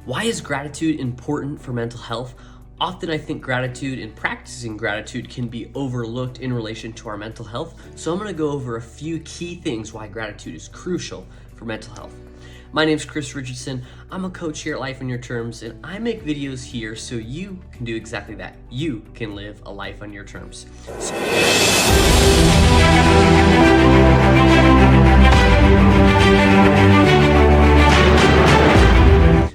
Why is gratitude important for mental health? Often I think gratitude and practicing gratitude can be overlooked in relation to our mental health. So I'm going to go over a few key things why gratitude is crucial for mental health. My name is Chris Richardson. I'm a coach here at Life on Your Terms, and I make videos here so you can do exactly that. You can live a life on your terms.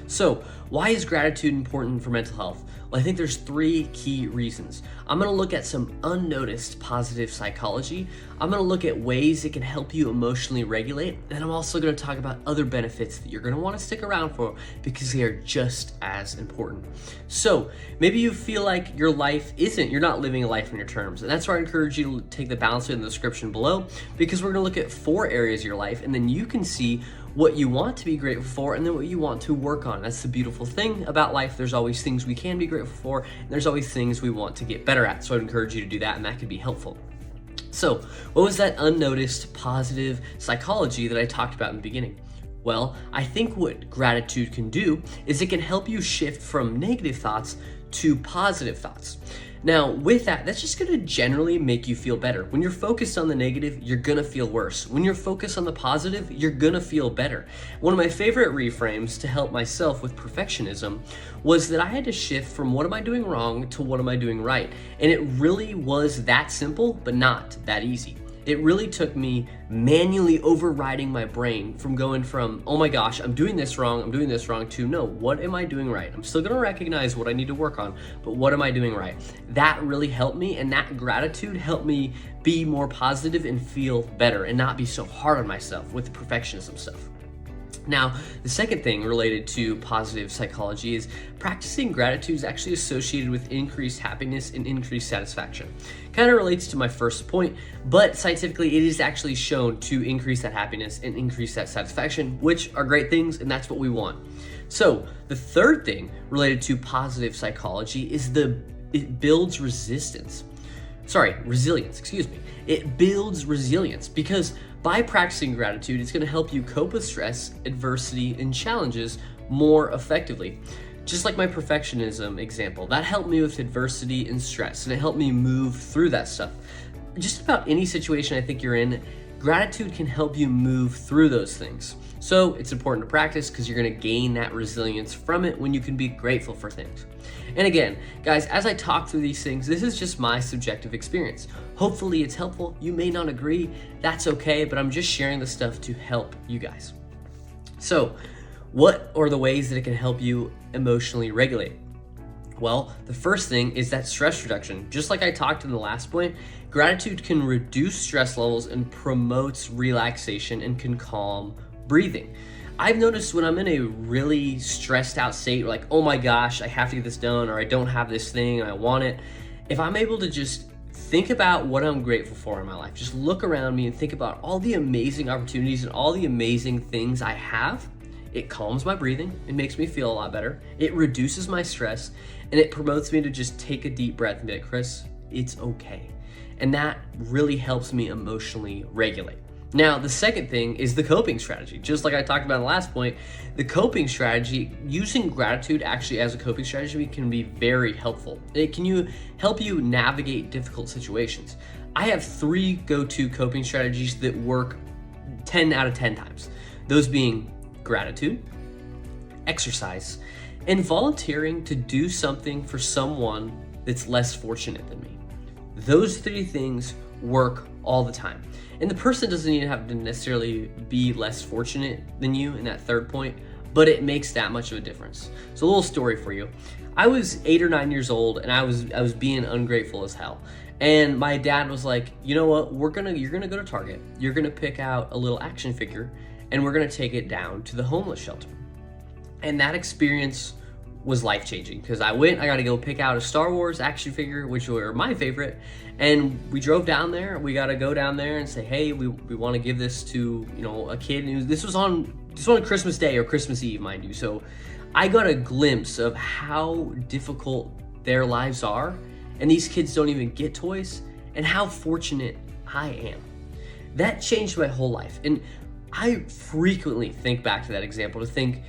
So, why is gratitude important for mental health? Well, I think there's three key reasons. I'm going to look at some unnoticed positive psychology. I'm going to look at ways it can help you emotionally regulate. And I'm also going to talk about other benefits that you're going to want to stick around for because they are just as important. So maybe you feel like you're not living a life on your terms. And that's why I encourage you to take the balance in the description below, because we're going to look at 4 areas of your life, and then you can see what you want to be grateful for and then what you want to work on. That's the beautiful thing about life. There's always things we can be grateful for, and there's always things we want to get better at. So I'd encourage you to do that, and that could be helpful. So what was that unnoticed positive psychology that I talked about in the beginning? Well, I think what gratitude can do is it can help you shift from negative thoughts to positive thoughts. Now, with that, that's just gonna generally make you feel better. When you're focused on the negative, you're gonna feel worse. When you're focused on the positive, you're gonna feel better. One of my favorite reframes to help myself with perfectionism was that I had to shift from what am I doing wrong to what am I doing right. And it really was that simple, but not that easy. It really took me manually overriding my brain from going from, oh my gosh, I'm doing this wrong, to no, what am I doing right? I'm still gonna recognize what I need to work on, but what am I doing right? That really helped me, and that gratitude helped me be more positive and feel better and not be so hard on myself with the perfectionism stuff. Now, the second thing related to positive psychology is practicing gratitude is actually associated with increased happiness and increased satisfaction. Kind of relates to my first point, but scientifically it is actually shown to increase that happiness and increase that satisfaction, which are great things, and that's what we want. So the third thing related to positive psychology is it builds resilience. It builds resilience because by practicing gratitude, it's going to help you cope with stress, adversity, and challenges more effectively. Just like my perfectionism example, that helped me with adversity and stress, and it helped me move through that stuff. Just about any situation I think you're in, gratitude can help you move through those things. So it's important to practice because you're going to gain that resilience from it when you can be grateful for things. And again, guys, as I talk through these things, this is just my subjective experience. Hopefully it's helpful. You may not agree. That's okay, but I'm just sharing the stuff to help you guys. So what are the ways that it can help you emotionally regulate? Well, the first thing is that stress reduction. Just like I talked in the last point, gratitude can reduce stress levels and promotes relaxation and can calm breathing. I've noticed when I'm in a really stressed out state, like, oh my gosh, I have to get this done, or I don't have this thing and I want it. If I'm able to just think about what I'm grateful for in my life, just look around me and think about all the amazing opportunities and all the amazing things I have, it calms my breathing, it makes me feel a lot better, it reduces my stress, and it promotes me to just take a deep breath and be like, Chris, it's okay. And that really helps me emotionally regulate. Now, the second thing is the coping strategy. Just like I talked about in the last point, the coping strategy, using gratitude actually as a coping strategy can be very helpful. It can help you navigate difficult situations. I have 3 go-to coping strategies that work 10 out of 10 times. Those being gratitude, exercise, and volunteering to do something for someone that's less fortunate than me. Those 3 things work all the time. And the person doesn't even have to necessarily be less fortunate than you in that third point, but it makes that much of a difference. So a little story for you. I was 8 or 9 years old, and I was being ungrateful as hell. And my dad was like, you know what, you're gonna go to Target, you're gonna pick out a little action figure, and we're gonna take it down to the homeless shelter. And that experience was life-changing because I got to go pick out a Star Wars action figure, which were my favorite, and we drove down there. We got to go down there and say, hey, we want to give this to, a kid. And this was on Christmas Day or Christmas Eve, mind you. So I got a glimpse of how difficult their lives are, and these kids don't even get toys, and how fortunate I am. That changed my whole life. And I frequently think back to that example to think,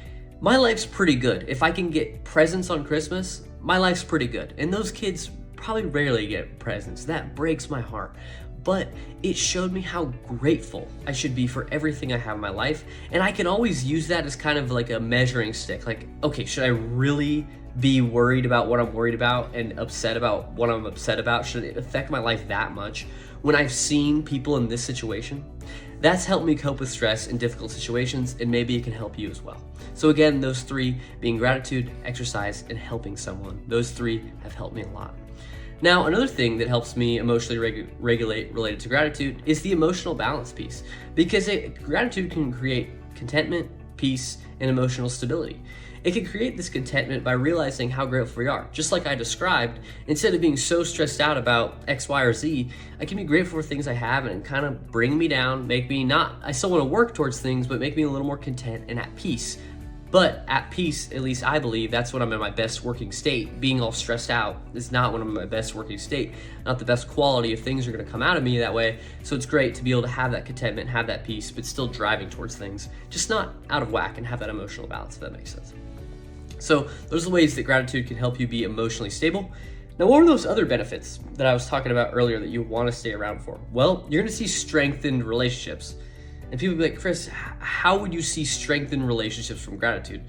my life's pretty good. If I can get presents on Christmas, my life's pretty good. And those kids probably rarely get presents. That breaks my heart. But it showed me how grateful I should be for everything I have in my life. And I can always use that as kind of like a measuring stick. Like, okay, should I really be worried about what I'm worried about and upset about what I'm upset about? Should it affect my life that much? When I've seen people in this situation, that's helped me cope with stress in difficult situations, and maybe it can help you as well. So again, those three being gratitude, exercise, and helping someone, those three have helped me a lot. Now, another thing that helps me emotionally regulate related to gratitude is the emotional balance piece, because gratitude can create contentment, peace, and emotional stability. It can create this contentment by realizing how grateful we are. Just like I described, instead of being so stressed out about X, Y, or Z, I can be grateful for things I have and kind of bring me down, make me not, I still want to work towards things, but make me a little more content and at peace. But at peace, at least I believe, that's when I'm in my best working state. Being all stressed out is not when I'm in my best working state. Not the best quality of things are going to come out of me that way. So it's great to be able to have that contentment, have that peace, but still driving towards things, just not out of whack, and have that emotional balance, if that makes sense. So those are the ways that gratitude can help you be emotionally stable. Now, what are those other benefits that I was talking about earlier that you want to stay around for? Well, you're going to see strengthened relationships. And people will be like, Chris, how would you see strengthened relationships from gratitude?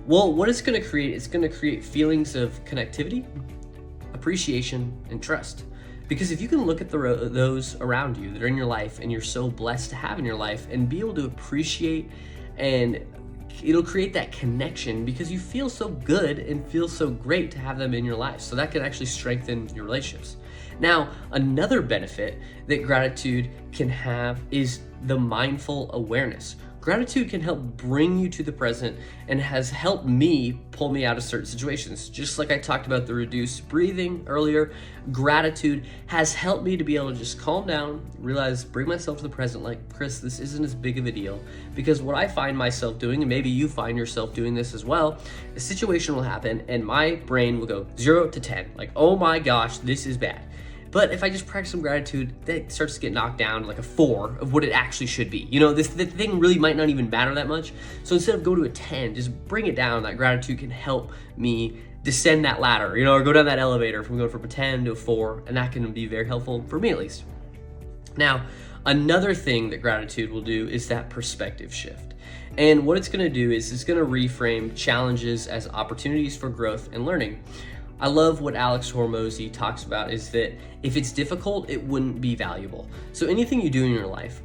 Well, what it's going to create, it's going to create feelings of connectivity, appreciation, and trust. Because if you can look at those around you that are in your life and you're so blessed to have in your life and be able to appreciate, and it'll create that connection because you feel so good and feel so great to have them in your life. So that can actually strengthen your relationships. Now, another benefit that gratitude can have is the mindful awareness. Gratitude can help bring you to the present and has helped me pull me out of certain situations. Just like I talked about the reduced breathing earlier, gratitude has helped me to be able to just calm down, realize, bring myself to the present, like, Chris, this isn't as big of a deal. Because what I find myself doing, and maybe you find yourself doing this as well, a situation will happen and my brain will go 0 to 10. Like, oh my gosh, this is bad. But if I just practice some gratitude, that starts to get knocked down to like a 4 of what it actually should be. You know, the thing really might not even matter that much. So instead of go to a 10, just bring it down. That gratitude can help me descend that ladder, you know, or go down that elevator from going from a 10 to a 4. And that can be very helpful for me at least. Now, another thing that gratitude will do is that perspective shift. And what it's going to do is it's going to reframe challenges as opportunities for growth and learning. I love what Alex Hormozy talks about is that if it's difficult, it wouldn't be valuable. So anything you do in your life,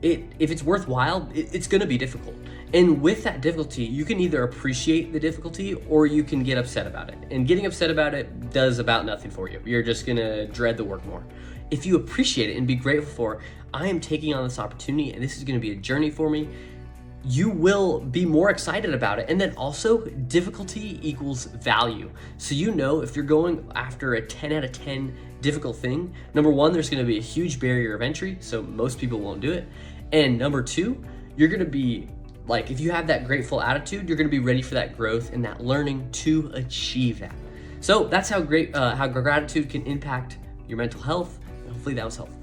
if it's worthwhile, it's gonna be difficult. And with that difficulty, you can either appreciate the difficulty or you can get upset about it. And getting upset about it does about nothing for you. You're just gonna dread the work more. If you appreciate it and be grateful for, I am taking on this opportunity and this is gonna be a journey for me, you will be more excited about it. And then also, difficulty equals value. So you know if you're going after a 10 out of 10 difficult thing, number one, there's gonna be a huge barrier of entry, so most people won't do it. And number two, you're gonna be like, if you have that grateful attitude, you're gonna be ready for that growth and that learning to achieve that. So that's how gratitude can impact your mental health. Hopefully that was helpful.